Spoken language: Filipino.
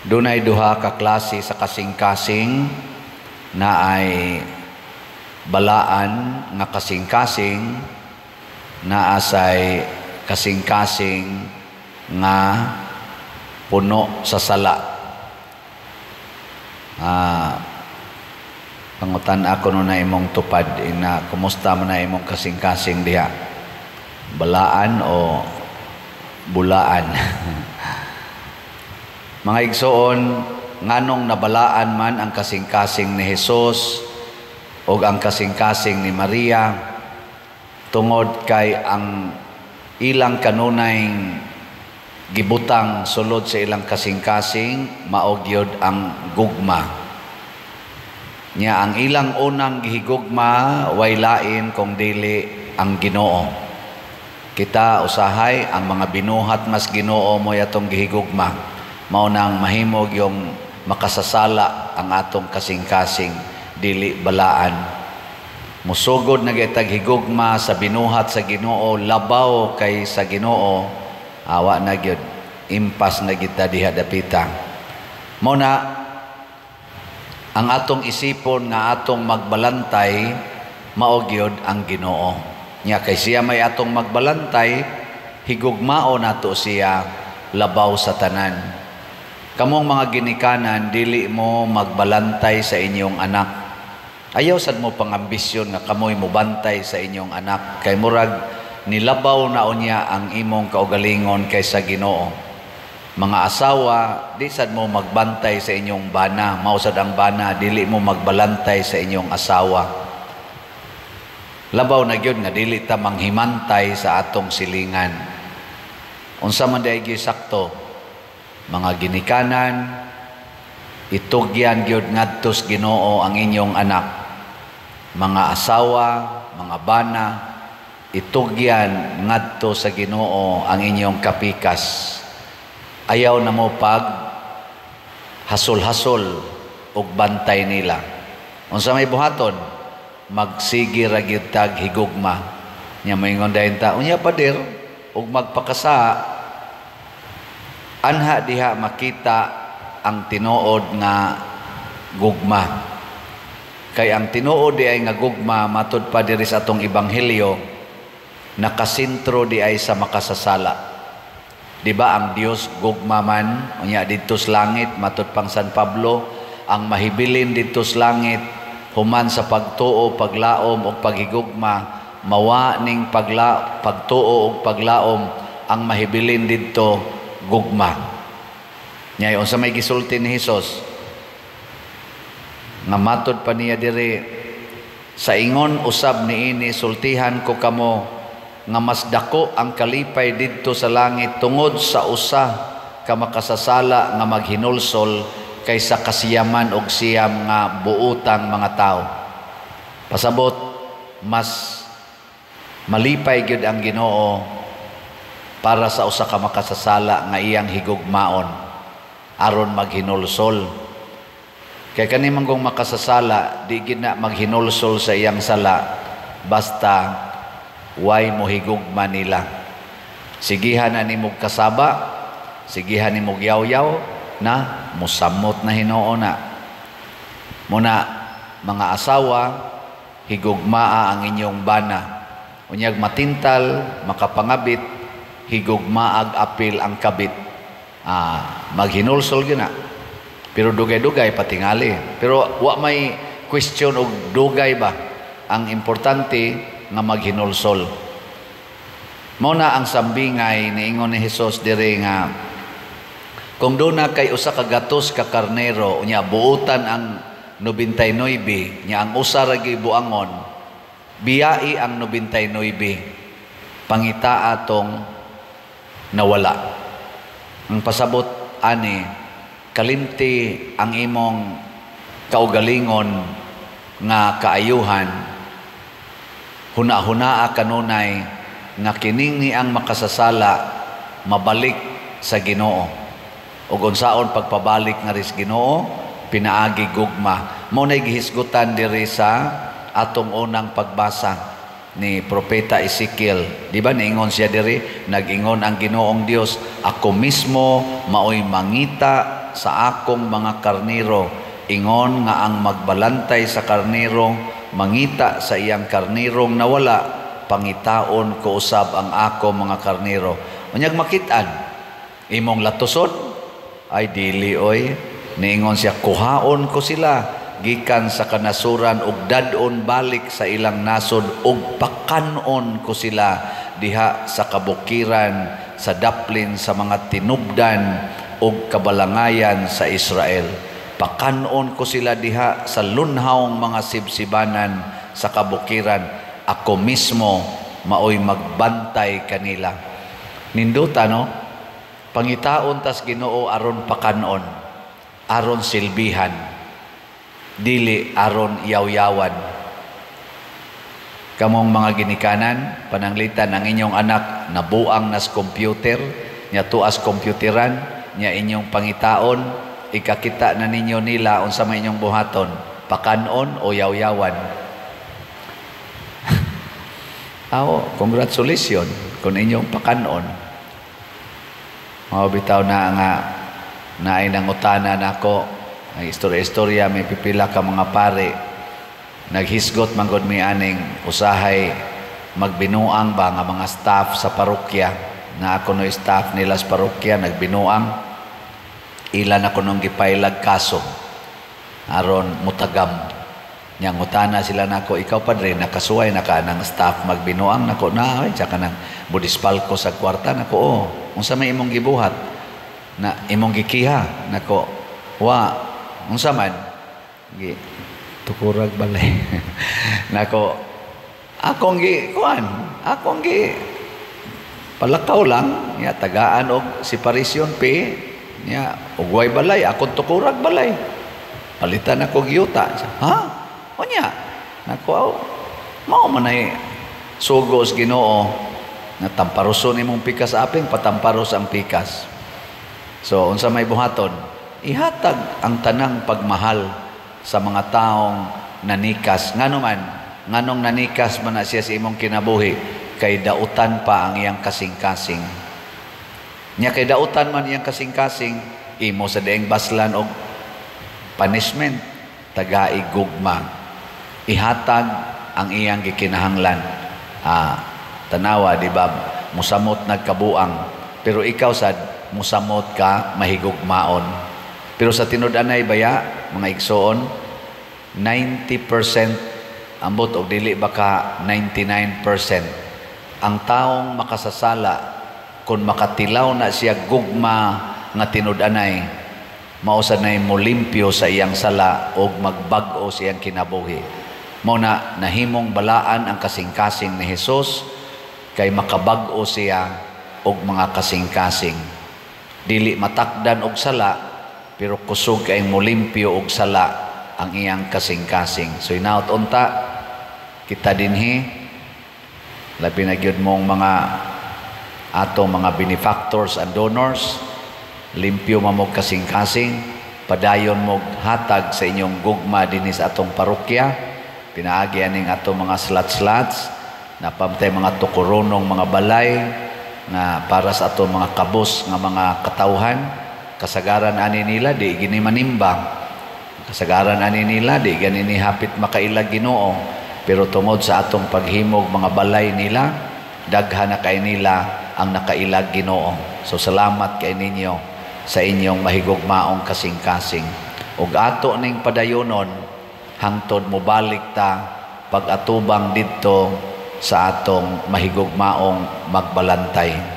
Dunay duha ka klase sa kasing-kasing na ay balaan nga kasing-kasing, na asay kasing-kasing nga puno sa sala. Pangutan ako no na imong tupad ina kumusta man na imong kasing-kasing diha, balaan o bulaan? Mga igsoon, nganong nabalaan man ang kasing-kasing ni Hesus o ang kasing-kasing ni Maria tungod kay ang ilang kanunay gibutang sulod sa ilang kasing-kasing mao gyud ang gugma. Nya ang ilang unang gihigugma way lain kung dili ang Ginoo. Kita usahay ang mga binuhat mas Ginoo mo yatong gihigugma. Mao nang mahimog yung makasasala ang atong kasing-kasing dili balaan. Musugod na gitag higugma sa binuhat sa Ginoo, labaw kay sa Ginoo, awa na gyud, impas na kita diha dapita. Mao na ang atong isipon nga atong magbalantay mao gyud ang Ginoo. Nya kay siya may atong magbalantay, higugmao nato siya labaw sa tanan. Kamong mga ginikanan, dili mo magbalantay sa inyong anak. Ayaw sad mo pangambisyon nga kamoy mo bantay sa inyong anak. Kay murag nilabaw na unya ang imong kaugalingon kaysa Ginoo. Mga asawa, di sad mo magbantay sa inyong bana. Mausad ang bana, dili mo magbalantay sa inyong asawa. Labaw na gyud nga dili ta manghimantay sa atong silingan. Unsa man day sakto, mga ginikanan, itugyan gyud ngadto sa Ginoo ang inyong anak. Mga asawa, mga bana, itugyan ngadto sa Ginoo ang inyong kapikas. Ayaw na mo pag hasol-hasol ug bantay nila. Unsa may buhaton? Magsigi ra gyud tag higugma. Nya moingon dayon ta, unya pader ug magpakasa. Anha diha makita ang tinuod nga gugma. Kay ang tinuod di ay nga gugma matud pa diri sa atong ebanghelyo, nakasentro di ay sa makasasala. Di ba ang Dios gugma man, unya didto sa langit matud pang San Pablo, ang mahibilin didto sa langit human sa pagtuo, paglaom ug paghigugma, mawa ning pagtuo ug paglaom ang mahibilin didto gugma. Nya unsa may gisulti ni Hesus nga matud pa niya diri, sa ingon usab niini sultihan ko kamo nga mas dako ang kalipay didto sa langit tungod sa usa ka makasasala nga maghinulsol kaysa kasiyaman og siyam nga buutang mga tao. Pasabot mas malipay gyud ang Ginoo para sa usa ka makasasala nga iyang higugmaon aron maghinulsol. Kay kani manggong makasasala di gid na maghinulsol sa iyang sala basta way mo higugma nila. Sigihan na nimog kasaba, sigihan nimog yaw-yaw na musamot na Hinoo na. Muna mga asawa, higugmaa ang inyong bana. Unyag matintal, makapangabit, higugmaag apil ang kabit. Maghinulsol gina. Pero dugay-dugay patingali. Pero wa may question og dugay ba. Ang importante nga maghinulsol. Mao na ang sambingay niingon ni Hesus diri nga kung duna kay usa ka gatos ka karnero unya buutan ang 99 nya ang usa ra gyud buangon, biyai ang 99 pangita atong nawala. Ang pasabot ani, kalimti ang imong kaugalingon nga kaayuhan, huna-hunaa kanunay nga kining ni ang makasasala mabalik sa Ginoo. Ug unsaon pagpabalik nga ris Ginoo, pinaagi gugma. Mao nay gihisgutan diri sa atong unang pagbasa ni Propeta Ezekiel. Di ba niingon siya diri, nag-ingon ang Ginoong Dios, ako mismo maoy mangita mangita sa akong mga karniro, ingon nga ang magbalantay sa karniro mangita sa iyang karnirong nawala, pangitaon ko usab ang ako mga karniro. Unyag makitaan, imong latusod, ay dili oy. Niingon siya, kuhaon ko sila, gikan sa kanasuran, ug dadon balik sa ilang nasod, ug pakanon ko sila diha sa kabukiran, sa daplin sa mga tinubdan, ug kabalangayan sa Israel. Pakanon ko sila diha sa lunhawng mga sibsibanan sa kabukiran, ako mismo maoy magbantay kanila. Ninduta no? Pangitaon tas Ginoo aron pakanon, aron silbihan, dili aron yaw-yawan. Kamong mga ginikanan, pananglitan ang inyong anak nabuang nas computer, nya tuas computeran, nya inyong pangitaon, ikakita na ninyo nila unsa may inyong buhaton, pakanon o yaw-yawan. Congratulations kung inyong pakanon. Bitaw na nga naay nangutana nako, ay istorya-istorya, may pipila ka mga pare naghisgot manggod mi aning usahay magbinuang ba nga mga staff sa parokya, na ako no staff nila sa parokya nagbinuang, ilan ako nung gipailag kaso aron mutagam. Nya ngutana sila nako, ikaw padre nakasuway na ka ng staff magbinuang? Nako na, ay tsaka nang budispal ko sa kwarta. Nako unsa may imong gibuhat na imong gikiha? Nako wa, unsa man gi tukurag balay. Nako akong palakaw lang nya tagaan og separation pay nya ugway balay, akong tukurag balay, palitan ako giyuta. Ha? Onya nako mao man ay sugos Ginoo na tamparuson imong pikas aping patamparos ang pikas. So unsa may buhaton? Ihatag ang tanang pagmahal sa mga taong nanikas. Nganong nanikas man na siya sa imong kinabuhi, kay dautan pa ang iyang kasing-kasing. Nya kay dautan man iyang kasing-kasing, imo sa daing baslan og punishment, tagai gugma. Ihatag ang iyang gikinahanglan. Tanawa, di ba, musamot nagkabuang, pero ikaw sad musamot ka mahigugmaon. Pero sa tinud-anay baya, mga igsoon, 90% ambot og dili baka 99%. Ang taong makasasala kung makatilaw na siya gugma nga tinud-anay, mausad na molimpyo sa iyang sala og magbag-o sa iyang kinabuhi. Mao na nahimong balaan ang kasing-kasing ni Hesus, kay makabag-o siya og mga kasing-kasing. Dili matakdan og sala, pero kusog kay molimpyo og sala ang iyang kasing-kasing. So inaot unta kita dinhi, labi na gyud mong mga ato mga benefactors and donors, limpyo mamog kasing-kasing, padayon mog hatag sa inyong gugma dinhi sa atong parokya. Pinaagi aning ato mga slots na pamtay mga tukuronong mga balay na para sa ato mga kabos nga mga katawhan. Kasagaran ani nila di gini manimbang, kasagaran ani nila di gani ni hapit makailag Ginoo, pero tungod sa atong paghimog mga balay nila, daghan na kay nila ang nakailag Ginoo. So salamat kay ninyo sa inyong mahigugmaong kasing-kasing. Ug ato ning padayonon hangtod mobalik ta pag-atubang didto sa atong mahigugmaong magbalantay.